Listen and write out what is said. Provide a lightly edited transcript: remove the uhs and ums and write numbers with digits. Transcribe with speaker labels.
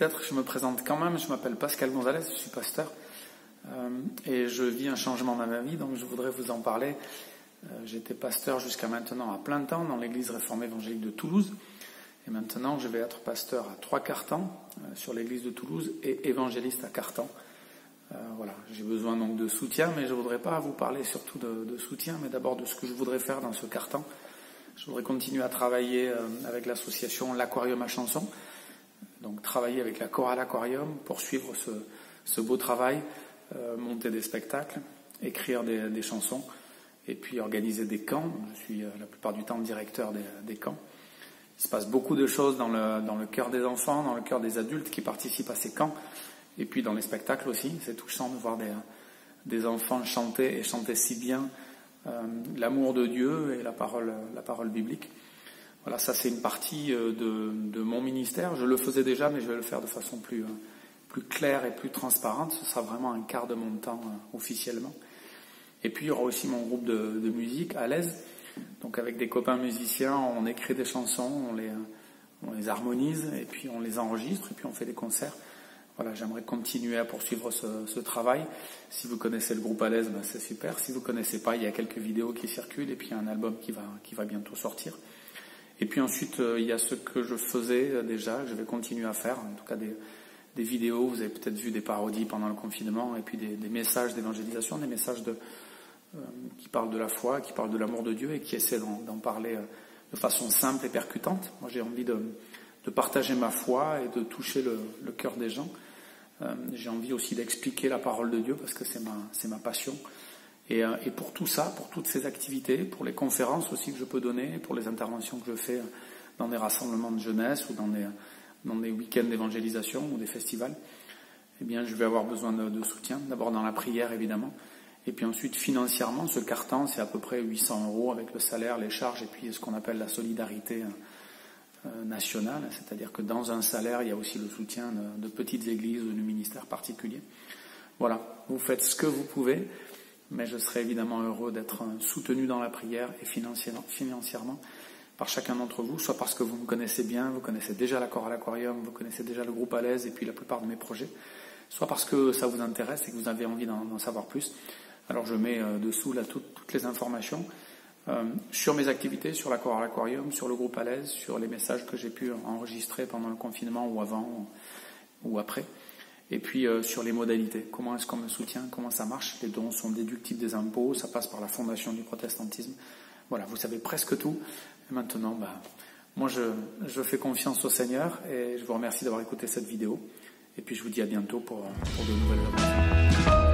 Speaker 1: peut-être je me présente quand même, je m'appelle Pascal Gonzalez, je suis pasteur et je vis un changement dans ma vie, donc je voudrais vous en parler. J'étais pasteur jusqu'à maintenant à plein temps dans l'église réformée évangélique de Toulouse et maintenant je vais être pasteur à 3/4 temps sur l'église de Toulouse et évangéliste à quart temps. Voilà, j'ai besoin donc de soutien, mais je voudrais pas vous parler surtout de soutien, mais d'abord de ce que je voudrais faire dans ce quart temps. Je voudrais continuer à travailler avec l'association L'Aquarium à Chanson, donc travailler avec la chorale Aquarium, poursuivre ce beau travail, monter des spectacles, écrire des chansons, et puis organiser des camps. Je suis la plupart du temps directeur des camps. Il se passe beaucoup de choses dans le cœur des enfants, dans le cœur des adultes qui participent à ces camps, et puis dans les spectacles aussi. C'est touchant de voir des enfants chanter, et chanter si bien l'amour de Dieu et la parole biblique. Voilà, ça c'est une partie de mon ministère. Je le faisais déjà, mais je vais le faire de façon plus claire et plus transparente. Ce sera vraiment un quart de mon temps officiellement. Et puis il y aura aussi mon groupe de musique à l'aise. Donc avec des copains musiciens, on écrit des chansons, on les harmonise et puis on les enregistre et puis on fait des concerts. Voilà, j'aimerais continuer à poursuivre ce travail. Si vous connaissez le groupe à l'aise, ben c'est super. Si vous connaissez pas, il y a quelques vidéos qui circulent et puis un album qui va bientôt sortir. Et puis ensuite, il y a ce que je faisais déjà, je vais continuer à faire, en tout cas des vidéos. Vous avez peut-être vu des parodies pendant le confinement et puis des messages d'évangélisation, des messages qui parlent de la foi, qui parlent de l'amour de Dieu et qui essaient d'en parler de façon simple et percutante. Moi, j'ai envie de partager ma foi et de toucher le cœur des gens. J'ai envie aussi d'expliquer la parole de Dieu parce que c'est ma passion. Et pour tout ça, pour toutes ces activités, pour les conférences aussi que je peux donner, pour les interventions que je fais dans des rassemblements de jeunesse ou dans des week-ends d'évangélisation ou des festivals, eh bien, je vais avoir besoin de soutien. D'abord dans la prière, évidemment. Et puis ensuite, financièrement, ce quart temps, c'est à peu près 800 € avec le salaire, les charges et puis ce qu'on appelle la solidarité nationale. C'est-à-dire que dans un salaire, il y a aussi le soutien de petites églises ou de ministères particuliers. Voilà, vous faites ce que vous pouvez, mais je serai évidemment heureux d'être soutenu dans la prière et financièrement par chacun d'entre vous, soit parce que vous me connaissez bien, vous connaissez déjà la chorale Aquarium, vous connaissez déjà le groupe à l'aise et puis la plupart de mes projets, soit parce que ça vous intéresse et que vous avez envie d'en savoir plus. Alors je mets dessous là toutes les informations sur mes activités, sur la chorale Aquarium, sur le groupe à l'aise, sur les messages que j'ai pu enregistrer pendant le confinement ou avant ou après. Et puis sur les modalités, comment est-ce qu'on me soutient, comment ça marche, les dons sont déductibles des impôts, ça passe par la fondation du protestantisme. Voilà, vous savez presque tout. Et maintenant, moi je fais confiance au Seigneur et je vous remercie d'avoir écouté cette vidéo. Et puis je vous dis à bientôt pour de nouvelles aventures.